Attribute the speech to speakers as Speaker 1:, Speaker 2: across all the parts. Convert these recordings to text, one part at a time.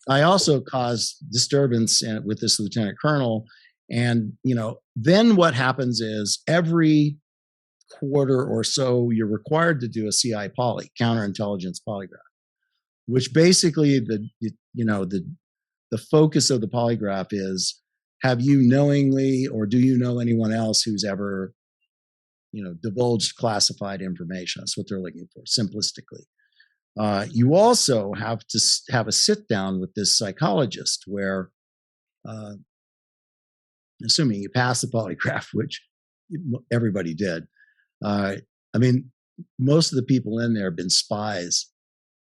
Speaker 1: I also caused disturbance with this lieutenant colonel. And, then what happens is every quarter or so, you're required to do a CI poly, counterintelligence polygraph, which basically the focus of the polygraph is, have you knowingly, or do you know anyone else who's ever, divulged classified information? That's what they're looking for, simplistically. You also have to have a sit down with this psychologist where, assuming you pass the polygraph, which everybody did. Most of the people in there have been spies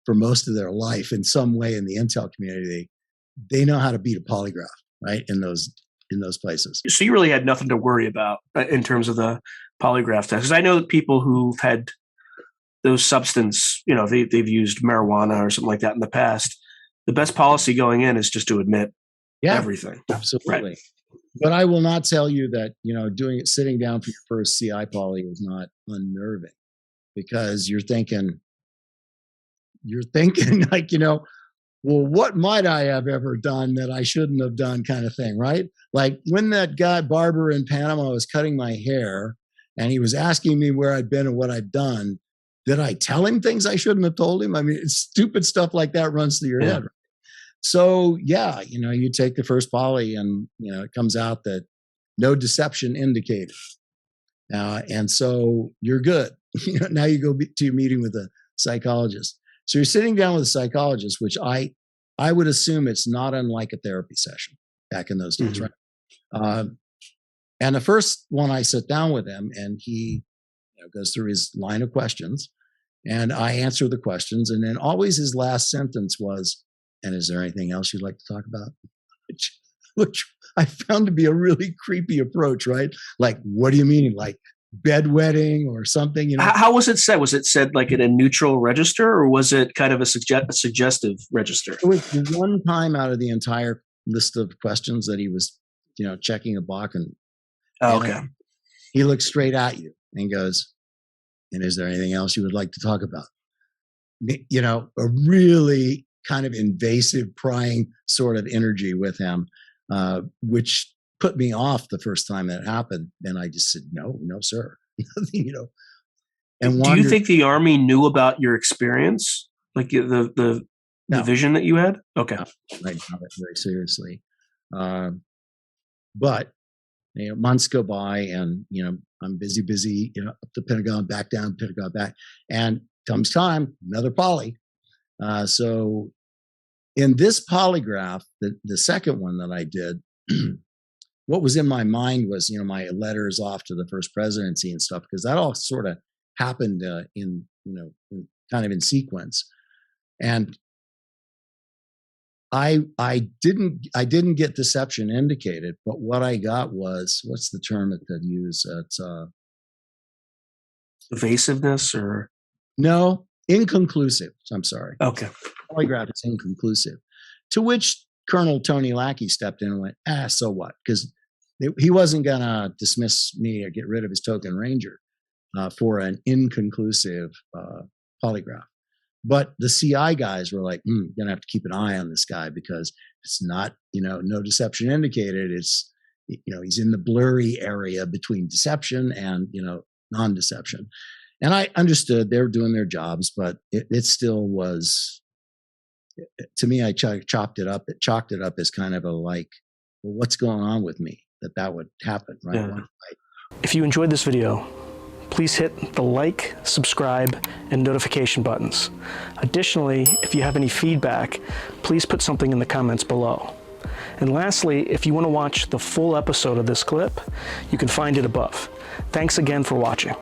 Speaker 1: for most of their life in some way in the intel community. They know how to beat a polygraph, right? In those places.
Speaker 2: So you really had nothing to worry about in terms of the polygraph test. Because I know that people who've had those substance, they've used marijuana or something like that in the past. The best policy going in is just to admit everything.
Speaker 1: Absolutely.
Speaker 2: Right.
Speaker 1: But I will not tell you that, sitting down for your first CI poly is not unnerving, because you're thinking like, well, what might I have ever done that I shouldn't have done, kind of thing, right? Like when that guy barber in Panama was cutting my hair and he was asking me where I'd been and what I'd done, did I tell him things I shouldn't have told him? It's stupid stuff like that runs through your head. Right? So you take the first poly and, it comes out that no deception indicated. And so you're good. Now you go to your meeting with a psychologist. So you're sitting down with a psychologist, which I would assume it's not unlike a therapy session back in those days, right? And the first one, I sit down with him and he goes through his line of questions and I answer the questions. And then always his last sentence was, "And is there anything else you'd like to talk about?" Which I found to be a really creepy approach, right? Like, what do you mean? Like bedwetting or something?
Speaker 2: How was it said? Was it said like in a neutral register, or was it kind of a suggestive register?
Speaker 1: It was the one time out of the entire list of questions that he was, checking a box. And he looks straight at you and goes, "And is there anything else you would like to talk about?" A really kind of invasive, prying sort of energy with him, which put me off the first time that happened. And I just said, no, sir. And
Speaker 2: do you think the Army knew about your experience, like the vision that you had? Okay,
Speaker 1: no, I took it very seriously. But months go by, and I'm busy, up the Pentagon, back down, Pentagon, back, and comes time, another poly. So in this polygraph, the second one that I did, what was in my mind was, my letters off to the first presidency and stuff, because that all sort of happened in kind of in sequence. And I didn't get deception indicated, but what I got was, what's the term that they use? It's
Speaker 2: evasiveness, or
Speaker 1: no, inconclusive. I'm sorry.
Speaker 2: Okay.
Speaker 1: Polygraph is inconclusive. To which Colonel Tony Lackey stepped in and went, so what? Because he wasn't going to dismiss me or get rid of his token ranger for an inconclusive polygraph. But the CI guys were like, you're going to have to keep an eye on this guy, because it's not, no deception indicated. It's, he's in the blurry area between deception and, non-deception. And I understood they were doing their jobs, but it still was, to me, I chalked it up as kind of a like, well, what's going on with me that would happen, right?
Speaker 2: Yeah. If you enjoyed this video, please hit the like, subscribe, and notification buttons. Additionally, if you have any feedback, please put something in the comments below. And lastly, if you want to watch the full episode of this clip, you can find it above. Thanks again for watching.